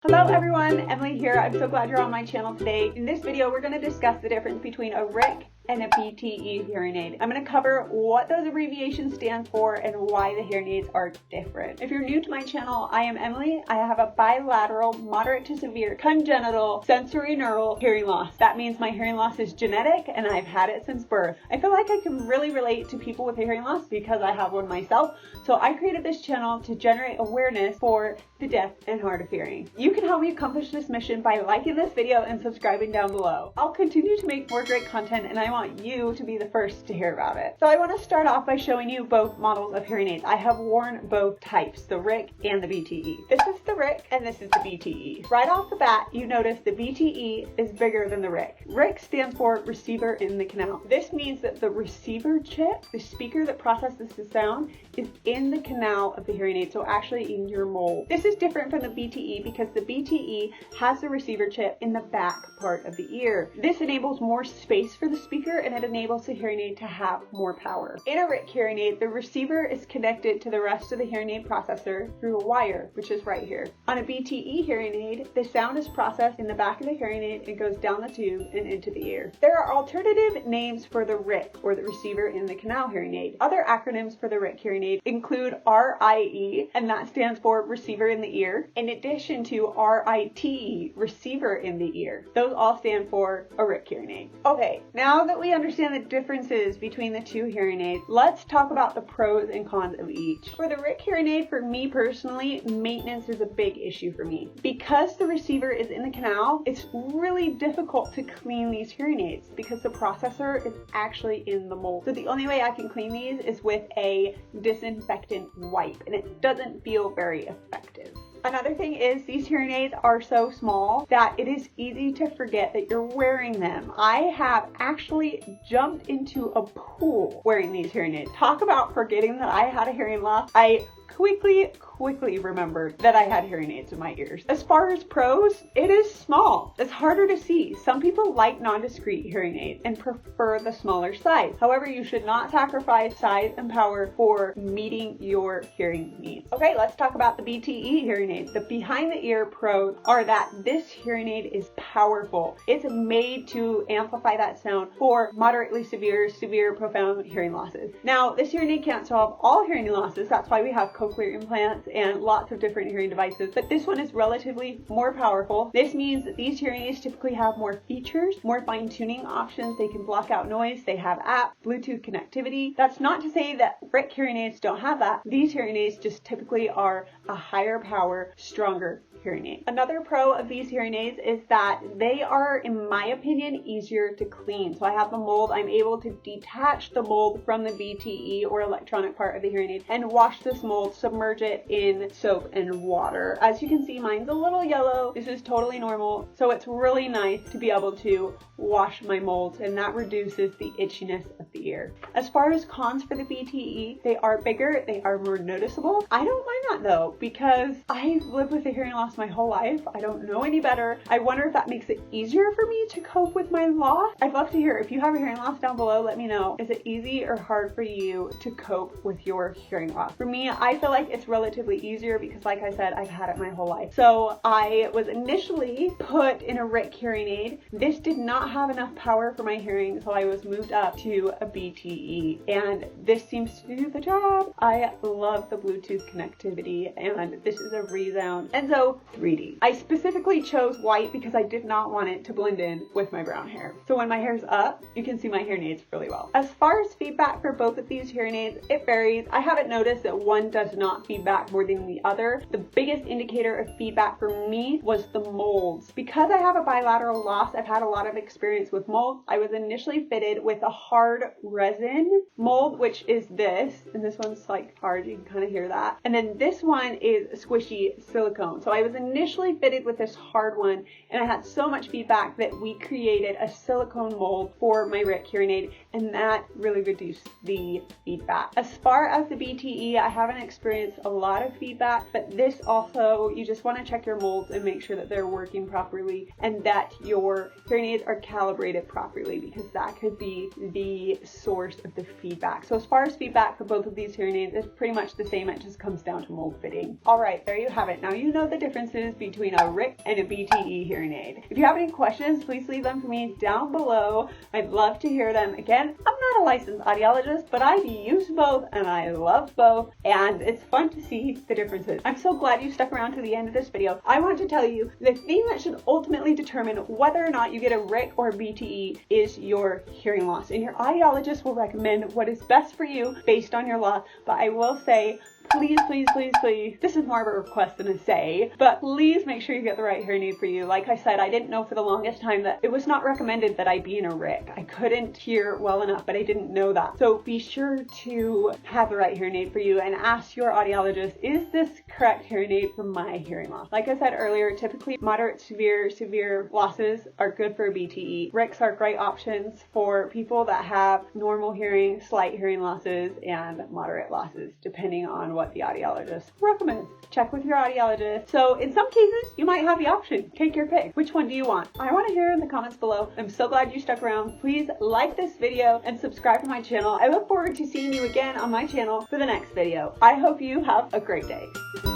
Hello everyone, Emily here. I'm so glad you're on my channel today. In this video, we're going to discuss the difference between a RIC and a BTE hearing aid. I'm going to cover what those abbreviations stand for and why the hearing aids are different. If you're new to my channel, I am Emily. I have a bilateral, moderate to severe, congenital, sensory neural hearing loss. That means my hearing loss is genetic and I've had it since birth. I feel like I can really relate to people with a hearing loss because I have one myself. So I created this channel to generate awareness for the deaf and hard of hearing. You can help me accomplish this mission by liking this video and subscribing down below. I'll continue to make more great content and I want you to be the first to hear about it. So I want to start off by showing you both models of hearing aids. I have worn both types, the RIC and the BTE. This is the RIC and this is the BTE. Right off the bat, you notice the BTE is bigger than the RIC. RIC stands for receiver in the canal. This means that the receiver chip, the speaker that processes the sound, is in the canal of the hearing aid, so actually in your mold. This is different from the BTE because the BTE has the receiver chip in the back part of the ear. This enables more space for the speaker and it enables the hearing aid to have more power. In a RIC hearing aid, the receiver is connected to the rest of the hearing aid processor through a wire, which is right here. On a BTE hearing aid, the sound is processed in the back of the hearing aid and goes down the tube and into the ear. There are alternative names for the RIC, or the receiver in the canal hearing aid. Other acronyms for the RIC hearing aid include RIE, and that stands for receiver in the ear, in addition to RITE, receiver in the ear. Those all stand for a RIC hearing aid. Okay, now that we understand the differences between the two hearing aids, let's talk about the pros and cons of each. For the RIC hearing aid, for me personally, maintenance is a big issue for me. Because the receiver is in the canal, it's really difficult to clean these hearing aids because the processor is actually in the mold. So the only way I can clean these is with a disinfectant wipe, and it doesn't feel very effective. Another thing is these hearing aids are so small that it is easy to forget that you're wearing them. I have actually jumped into a pool wearing these hearing aids. Talk about forgetting that I had a hearing loss. I quickly remembered that I had hearing aids in my ears. As far as pros, it is small. It's harder to see. Some people like non-discrete hearing aids and prefer the smaller size. However, you should not sacrifice size and power for meeting your hearing needs. Okay, let's talk about the BTE hearing aid. The behind the ear pros are that this hearing aid is powerful. It's made to amplify that sound for moderately severe, profound hearing losses. Now, this hearing aid can't solve all hearing losses. That's why we have cochlear implants and lots of different hearing devices, but this one is relatively more powerful. This means that these hearing aids typically have more features, more fine-tuning options. They can block out noise. They have apps, Bluetooth connectivity. That's not to say that RIC hearing aids don't have that. These hearing aids just typically are a higher power, stronger hearing aid. Another pro of these hearing aids is that they are, in my opinion, easier to clean. So I have the mold. I'm able to detach the mold from the BTE or electronic part of the hearing aid and wash this mold, submerge it in soap and water. As you can see, mine's a little yellow. This is totally normal. So it's really nice to be able to wash my molds, and that reduces the itchiness of the ear. As far as cons for the BTE, they are bigger, they are more noticeable. I don't mind that though, because I've lived with a hearing loss my whole life. I don't know any better. I wonder if that makes it easier for me to cope with my loss. I'd love to hear, if you have a hearing loss down below, let me know. Is it easy or hard for you to cope with your hearing loss? For me, I feel like it's relatively easier because, like I said, I've had it my whole life. So I was initially put in a RIC hearing aid. This did not have enough power for my hearing, so I was moved up to a BTE, and this seems to do the job. I love the Bluetooth connectivity, and this is a resound Enso 3D. I specifically chose white because I did not want it to blend in with my brown hair. So when my hair's up, you can see my hearing aids really well. As far as feedback for both of these hearing aids, it varies. I haven't noticed that one does not feedback more than the other. The biggest indicator of feedback for me was the molds. Because I have a bilateral loss, I've had a lot of experience with molds. I was initially fitted with a hard resin mold, which is this, and this one's like hard, you can kind of hear that. And then this one is squishy silicone. So I was initially fitted with this hard one, and I had so much feedback that we created a silicone mold for my RIC hearing aid, and that really reduced the feedback. As far as the BTE, I haven't experienced a lot of feedback, but this also, you just want to check your molds and make sure that they're working properly and that your hearing aids are calibrated properly, because that could be the source of the feedback. So as far as feedback for both of these hearing aids, it's pretty much the same. It just comes down to mold fitting. All right, there you have it. Now you know the differences between a RIC and a BTE hearing aid. If you have any questions, please leave them for me down below. I'd love to hear them. Again, I'm not a licensed audiologist, but I've used both and I love both, and it's fun to see the differences. I'm so glad you stuck around to the end of this video. I want to tell you the thing that should ultimately determine whether or not you get a RIC or a BTE is your hearing loss, and your audiologist will recommend what is best for you based on your loss. But I will say, please, please, please, please, this is more of a request than a say, but please make sure you get the right hearing aid for you. Like I said, I didn't know for the longest time that it was not recommended that I be in a RIC. I couldn't hear well enough, but I didn't know that. So be sure to have the right hearing aid for you and ask your audiologist, is this correct hearing aid for my hearing loss? Like I said earlier, typically moderate, severe losses are good for a BTE. RICs are great options for people that have normal hearing, slight hearing losses, and moderate losses, depending on what the audiologist recommends. Check with your audiologist. So in some cases, you might have the option. Take your pick. Which one do you want? I want to hear in the comments below. I'm so glad you stuck around. Please like this video and subscribe to my channel. I look forward to seeing you again on my channel for the next video. I hope you have a great day.